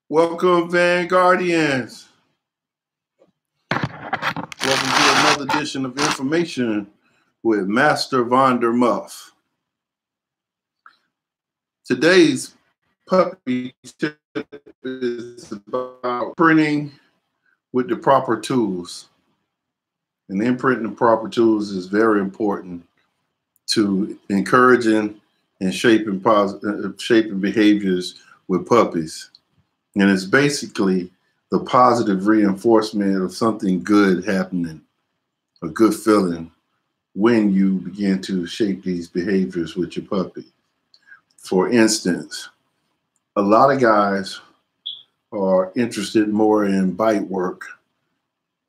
Welcome, Vanguardians. Welcome to another edition of Information with Master Von der Muff. Today's puppy tip is about printing with the proper tools. And imprinting the proper tools is very important to encouraging and shaping behaviors with puppies. And it's basically the positive reinforcement of something good happening, a good feeling when you begin to shape these behaviors with your puppy. For instance, a lot of guys are interested more in bite work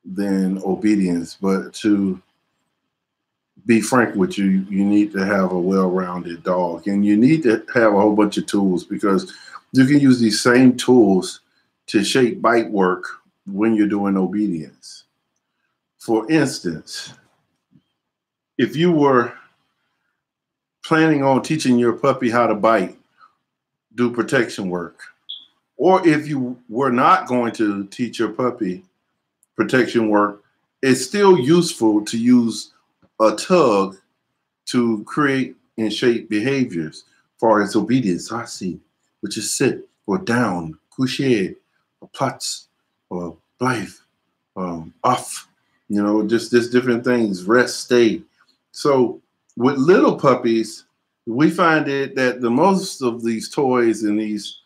than obedience, but to be frank with you, you need to have a well-rounded dog, and you need to have a whole bunch of tools, because you can use these same tools to shape bite work when you're doing obedience. For instance, if you were planning on teaching your puppy how to bite, do protection work, or if you were not going to teach your puppy protection work, it's still useful to use a tug to create and shape behaviors. For its obedience, I see, which is sit or down, coucher, or platz, or life, off, just different things, rest, stay. So with little puppies, we find it that the most of these toys and these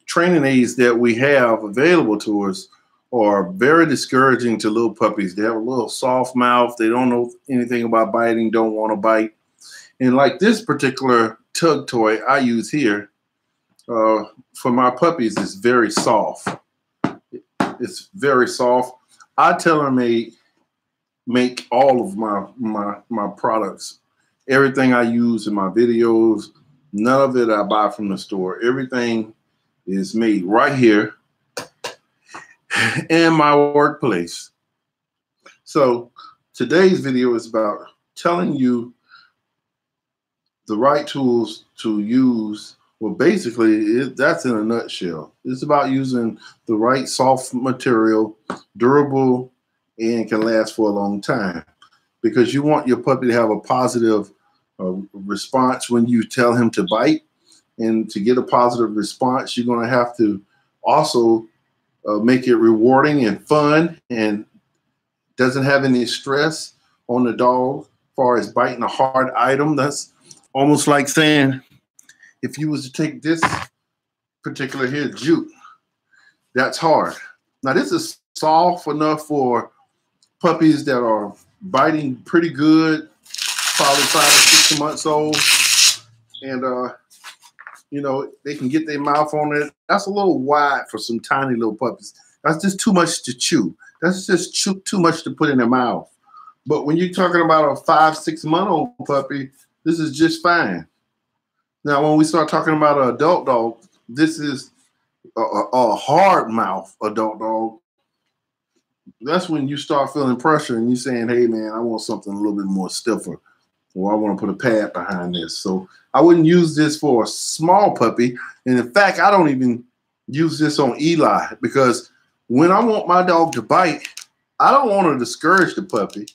training aids that we have available to us are very discouraging to little puppies. They have a little soft mouth. They don't know anything about biting, don't want to bite. And like this particular tug toy I use here, for my puppies, it's very soft. It's very soft. I tell them they make all of my products. Everything I use in my videos, none of it I buy from the store. Everything is made right here in my workplace. So today's video is about telling you the right tools to use. Well, basically, that's in a nutshell. It's about using the right soft material, durable, and can last for a long time. Because you want your puppy to have a positive response when you tell him to bite. And to get a positive response, you're going to have to also make it rewarding and fun and doesn't have any stress on the dog as far as biting a hard item. That's almost like saying, if you was to take this particular here jute, that's hard. Now this is soft enough for puppies that are biting pretty good, probably 5 or 6 months old, and they can get their mouth on it. That's a little wide for some tiny little puppies. That's just too much to chew. That's just too much to put in their mouth. But when you're talking about a 5, 6 month old puppy, this is just fine. Now, when we start talking about an adult dog, this is a hard mouth adult dog. That's when you start feeling pressure and you're saying, hey, man, I want something a little bit more stiffer, or I want to put a pad behind this. So I wouldn't use this for a small puppy. And in fact, I don't even use this on Eli, because when I want my dog to bite, I don't want to discourage the puppy.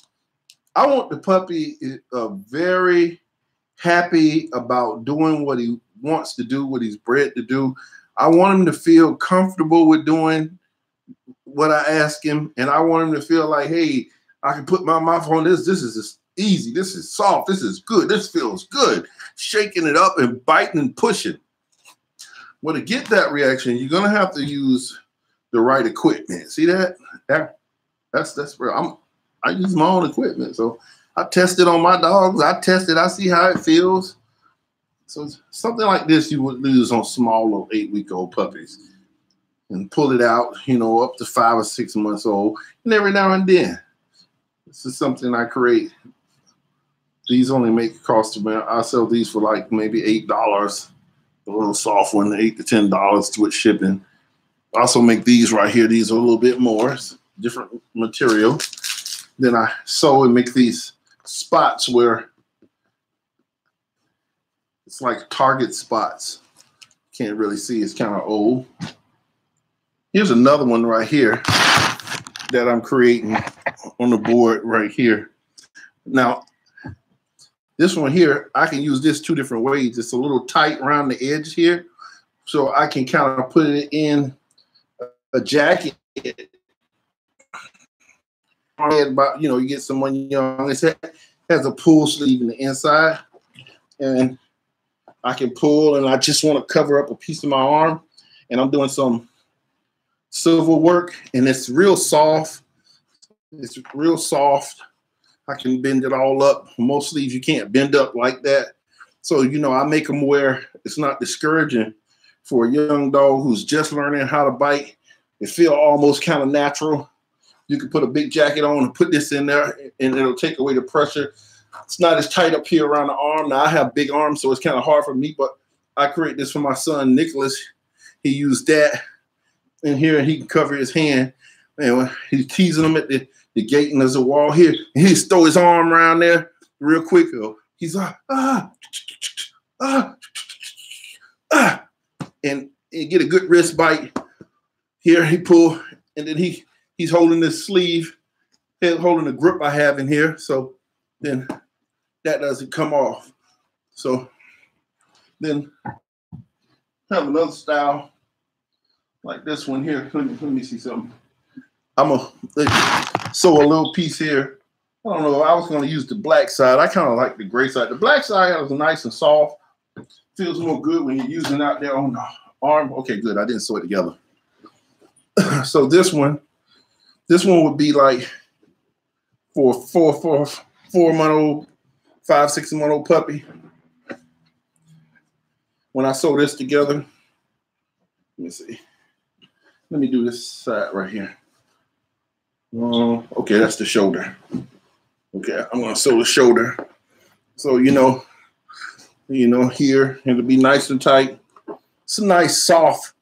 I want the puppy very happy about doing what he wants to do, what he's bred to do. I want him to feel comfortable with doing what I ask him, and I want him to feel like, hey, I can put my mouth on this. This is just easy. This is soft. This is good. This feels good. Shaking it up and biting and pushing. Well, to get that reaction, you're gonna have to use the right equipment. See that? That's where I use my own equipment. So I test it on my dogs. I test it. I see how it feels. So something like this you would use on small little 8-week-old puppies, and pull it out, up to 5 or 6 months old, and every now and then. This is something I create. These only cost about, I sell these for like maybe $8. A little soft one, $8 to $10 with shipping. I also make these right here. These are a little bit more, it's different material. Then I sew and make these spots where It's like target spots. Can't really see, it's kind of old. Here's another one right here that I'm creating on the board right here. Now, this one here, I can use this 2 different ways. It's a little tight around the edge here, so I can kind of put it in a jacket. About, you know, you get someone young. It has a pull sleeve in the inside, and I can pull, and I just want to cover up a piece of my arm, and I'm doing some silver work, and it's real soft. It's real soft. I can bend it all up. Most sleeves you can't bend up like that. So, you know, I make them where it's not discouraging for a young dog who's just learning how to bite. It feels almost kind of natural. You can put a big jacket on and put this in there, and it'll take away the pressure. It's not as tight up here around the arm. Now, I have big arms, so it's kind of hard for me, but I create this for my son, Nicholas. He used that in here, and he can cover his hand. And he's teasing him at the gate, and there's a wall here. And he throw his arm around there real quick. He's and get a good wrist bite. Here he pull, and then he's holding this sleeve, holding the grip I have in here. So then that doesn't come off. So then have another style like this one here. Let me see something. I'm gonna sew a little piece here. I don't know. I was going to use the black side. I kind of like the gray side. The black side is nice and soft. Feels more good when you're using it out there on the arm. Okay, good. I didn't sew it together. So this one would be like for 4-month-old, 5-6-month-old puppy. When I sew this together, let me see. Let me do this side right here. Okay, that's the shoulder. Okay, I'm gonna sew the shoulder. So you know, here it'll be nice and tight. It's a nice soft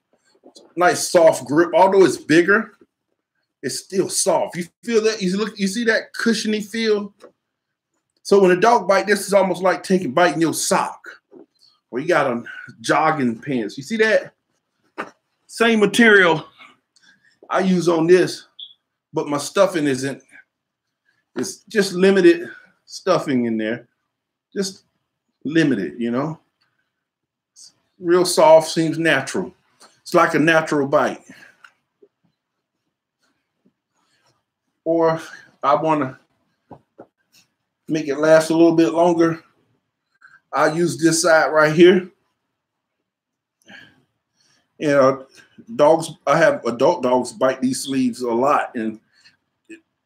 grip. Although it's bigger, it's still soft. You feel that? You see that cushiony feel? So when a dog bites, this is almost like biting your sock. Or you got on jogging pants. You see that? Same material I use on this, but my stuffing isn't. It's just limited stuffing in there. Just limited, you know. It's real soft, seems natural. It's like a natural bite. Or I want to make it last a little bit longer. I use this side right here. You know, I have adult dogs bite these sleeves a lot, and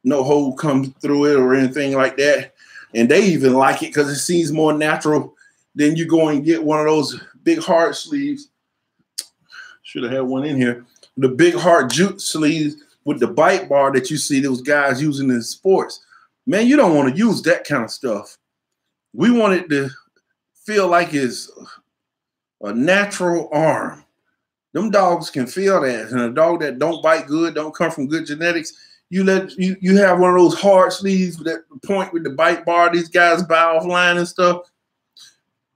no hole comes through it or anything like that. And they even like it because it seems more natural than you go and get one of those big hard sleeves. Should have had one in here. The big hard jute sleeves with the bite bar that you see those guys using in sports. Man, you don't want to use that kind of stuff. We want it to feel like it's a natural arm. Them dogs can feel that. And a dog that don't bite good, don't come from good genetics, you have one of those hard sleeves with that point with the bite bar these guys buy offline and stuff.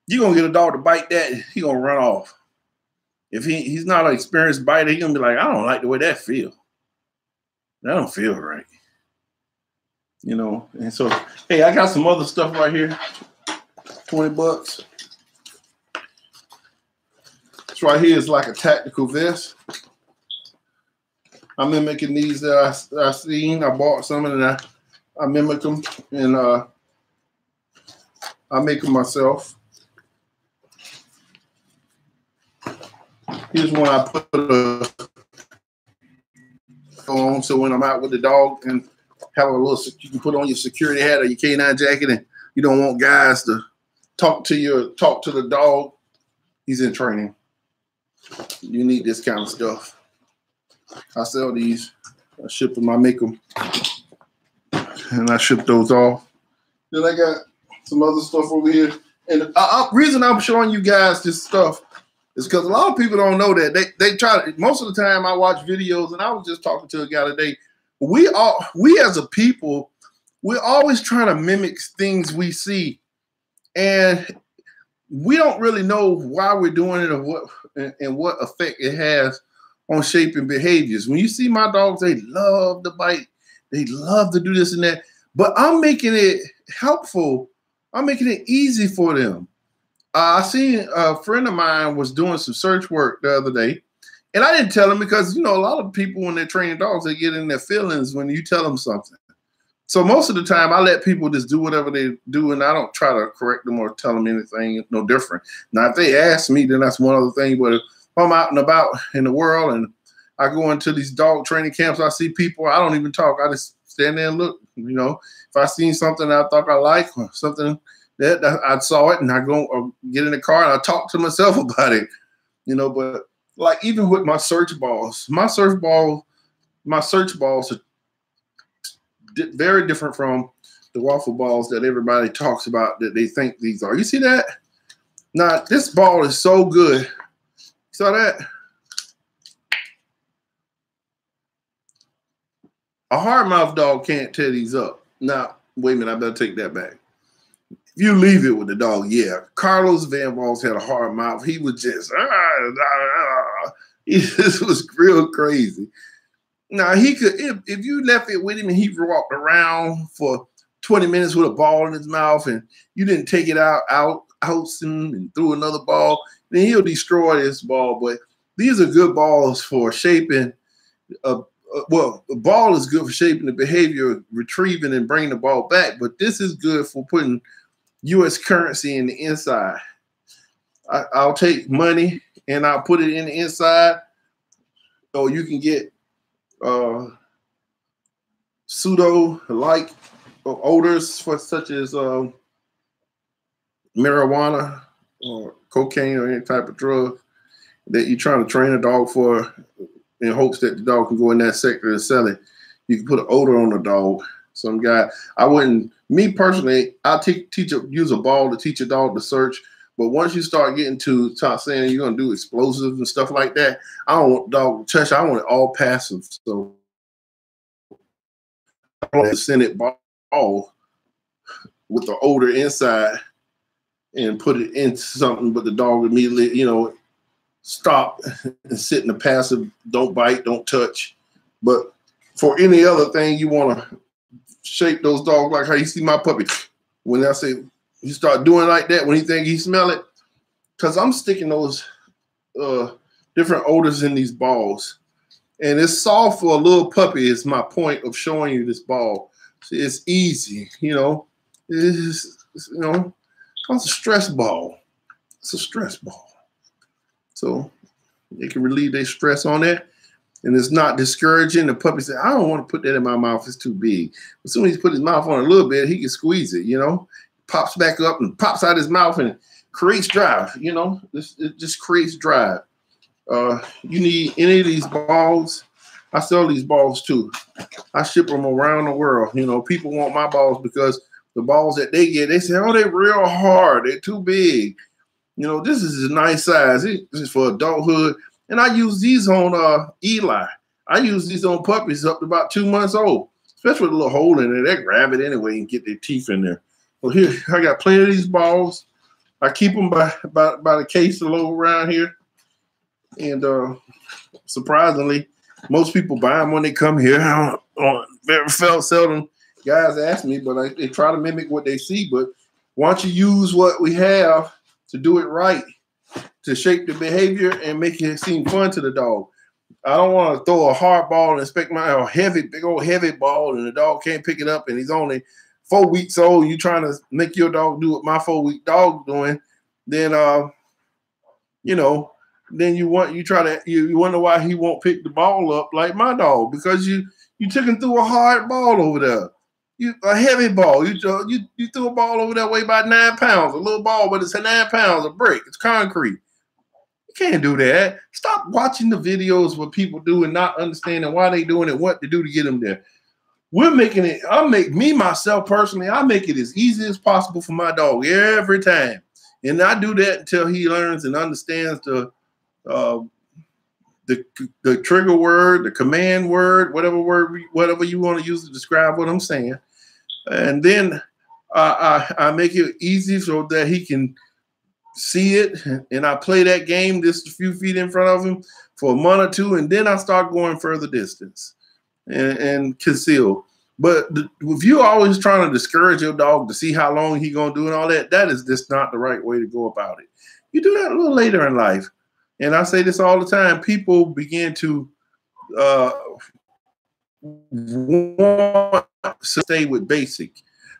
You're going to get a dog to bite that, he's going to run off. If he's not an experienced biter, he's going to be like, I don't like the way that feels. That don't feel right. You know, and so, hey, I got some other stuff right here. $20. This right here is like a tactical vest. I'm mimicking these that I seen. I bought some and I mimic them, and I make them myself. Here's one I put on, so when I'm out with the dog and have a little, you can put on your security hat or your canine jacket, and you don't want guys to talk to the dog. He's in training. You need this kind of stuff. I sell these. I ship them. I make them, and I ship those off. Then I got some other stuff over here. And the reason I'm showing you guys this stuff is because a lot of people don't know that they try to. Most of the time, I watch videos, and I was just talking to a guy today. We as a people, we're always trying to mimic things we see, and we don't really know why we're doing it or what effect it has on shaping behaviors. When you see my dogs, they love to bite, they love to do this and that, but I'm making it helpful. I'm making it easy for them. I seen a friend of mine was doing some search work the other day, and I didn't tell him because, you know, a lot of people when they're training dogs, they get in their feelings when you tell them something. So most of the time, I let people just do whatever they do, and I don't try to correct them or tell them anything no different. Now, if they ask me, then that's one other thing. But if I'm out and about in the world and I go into these dog training camps, I see people, I don't even talk. I just stand there and look. You know, if I seen something that I thought I like or something that I saw it, and I go or get in the car and I talk to myself about it. You know, but like even with my search balls, my search balls are very different from the waffle balls that everybody talks about that they think these are. You see that? Now, this ball is so good. Saw that? A hard-mouthed dog can't tear these up. Now, wait a minute, I better take that back. If you leave it with the dog, yeah. Carlos Van Valls had a hard mouth. He was just, he just was real crazy. Now, he could, if you left it with him and he walked around for 20 minutes with a ball in his mouth and you didn't take it out him and threw another ball, then he'll destroy this ball. But these are good balls for shaping. Well, the ball is good for shaping the behavior, retrieving and bringing the ball back. But this is good for putting U.S. currency in the inside. I'll take money and I'll put it in the inside. So you can get pseudo-like odors for such as marijuana or cocaine or any type of drug that you're trying to train a dog for in hopes that the dog can go in that sector and sell it. You can put an odor on the dog. Some guy, I wouldn't, me personally, I'll use a ball to teach a dog to search. But once you start getting to saying you're going to do explosives and stuff like that, I don't want dog to touch. I want it all passive. So I want to send it ball with the odor inside and put it into something, but the dog immediately, you know, stop and sit in the passive, don't bite, don't touch. But for any other thing, you want to shape those dogs like how you see my puppy. When I say you start doing like that, when you think he smell it, because I'm sticking those different odors in these balls. And it's soft for a little puppy is my point of showing you this ball. It's easy, you know. It's a stress ball. It's a stress ball. So they can relieve their stress on that. And it's not discouraging. The puppy said, I don't want to put that in my mouth. It's too big. As soon as he put his mouth on it a little bit, he can squeeze it, you know. Pops back up and pops out his mouth and creates drive, you know. It just creates drive. You need any of these balls. I sell these balls too. I ship them around the world. You know, people want my balls because the balls that they get, they say, oh, they're real hard. They're too big. You know, this is a nice size. This is for adulthood. And I use these on Eli. I use these on puppies up to about 2 months old, especially with a little hole in there. They grab it anyway and get their teeth in there. Well, here, I got plenty of these balls. I keep them by the case a little around here. And surprisingly, most people buy them when they come here. Very seldom guys ask me, but they try to mimic what they see. But once you use what we have to do it right, to shape the behavior and make it seem fun to the dog. I don't want to throw a hard ball and expect big old heavy ball and the dog can't pick it up and he's only 4 weeks old. You trying to make your dog do what my 4-week dog doing, then you know, then you wonder why he won't pick the ball up like my dog, because you took him through a hard ball over there. A heavy ball. You threw a ball over there weigh about 9 pounds, a little ball, but it's 9 pounds of brick. It's concrete. You can't do that. Stop watching the videos what people do and not understanding why they doing it, what to do to get them there. We're making it. Myself personally, I make it as easy as possible for my dog every time, and I do that until he learns and understands the trigger word, the command word, whatever you want to use to describe what I'm saying. And then I make it easy so that he can see it, and I play that game just a few feet in front of him for a month or two, and then I start going further distance and conceal. But if you're always trying to discourage your dog to see how long he's going to do and all that, that is just not the right way to go about it. You do that a little later in life. And I say this all the time. People begin to want to stay with basic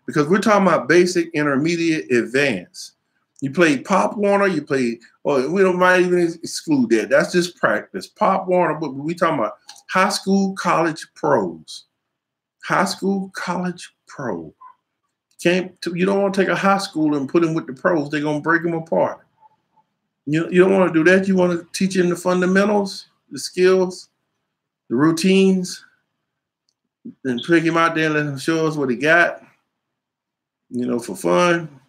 because we're talking about basic, intermediate, advanced. You play Pop Warner, you play, or we don't mind even exclude that. That's just practice. Pop Warner, but we talking about high school, college, pros. High school, college, pro. You don't want to take a high school and put him with the pros. They're going to break him apart. You don't want to do that. You want to teach him the fundamentals, the skills, the routines, and pick him out there and let him show us what he got, for fun.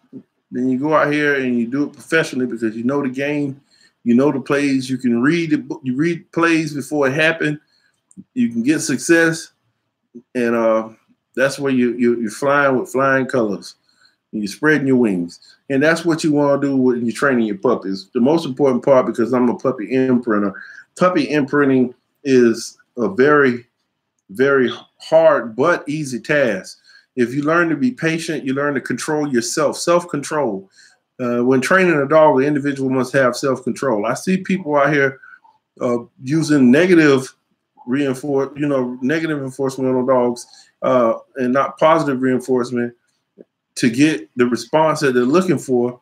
Then you go out here and you do it professionally because you know the game, you know the plays. You can read the book, you read plays before it happened. You can get success, and that's where you're flying with flying colors. And you're spreading your wings, and that's what you want to do when you're training your puppies. The most important part, because I'm a puppy imprinter. Puppy imprinting is a very, very hard but easy task. If you learn to be patient, you learn to control yourself, self-control. When training a dog, the individual must have self-control. I see people out here using negative enforcement on dogs and not positive reinforcement to get the response that they're looking for.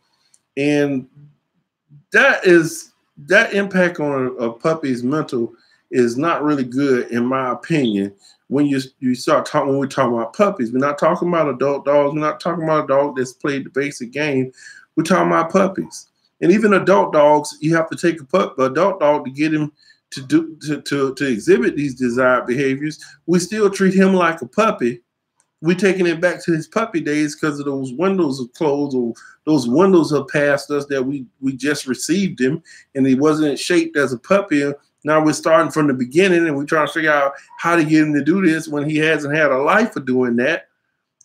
And that impact on a puppy's mental is not really good, in my opinion. When you start talking, when we're talking about puppies, we're not talking about adult dogs. We're not talking about a dog that's played the basic game. We're talking about puppies, and even adult dogs. You have to take an adult dog to get him to exhibit these desired behaviors. We still treat him like a puppy. We're taking it back to his puppy days because of those windows are closed, or those windows have passed us that we just received him, and he wasn't shaped as a puppy. Now we're starting from the beginning, and we're trying to figure out how to get him to do this when he hasn't had a life of doing that.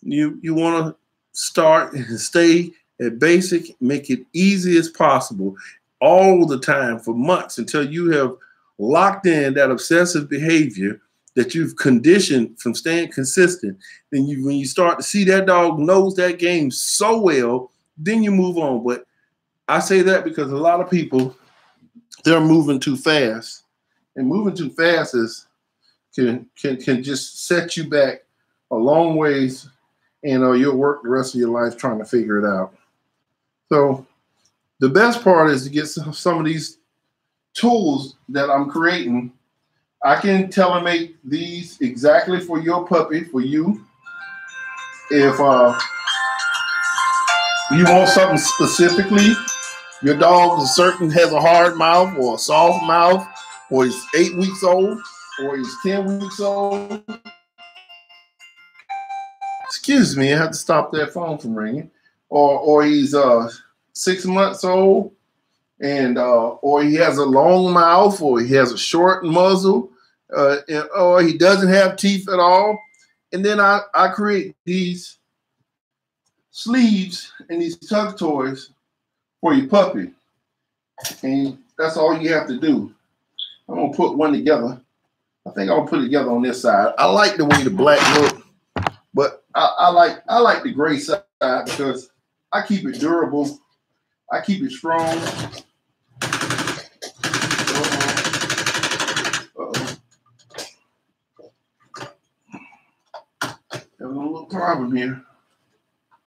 You want to start and stay at basic, make it easy as possible all the time for months until you have locked in that obsessive behavior that you've conditioned from staying consistent. Then when you start to see that dog knows that game so well, then you move on. But I say that because a lot of people, they're moving too fast. And moving too fast can just set you back a long ways, and you'll work the rest of your life trying to figure it out. So the best part is to get some of these tools that I'm creating. I can tailor-make these exactly for your puppy, for you. If you want something specifically, your dog has a hard mouth or a soft mouth, or he's 8 weeks old, or he's 10 weeks old. Excuse me, I have to stop that phone from ringing. Or he's 6 months old, and or he has a long mouth, or he has a short muzzle, or he doesn't have teeth at all. And then I create these sleeves and these tug toys for your puppy. And that's all you have to do. I'm gonna put one together. I think I'll put it together on this side. I like the way the black look, but I like the gray side because I keep it durable. I keep it strong. There's a little problem here.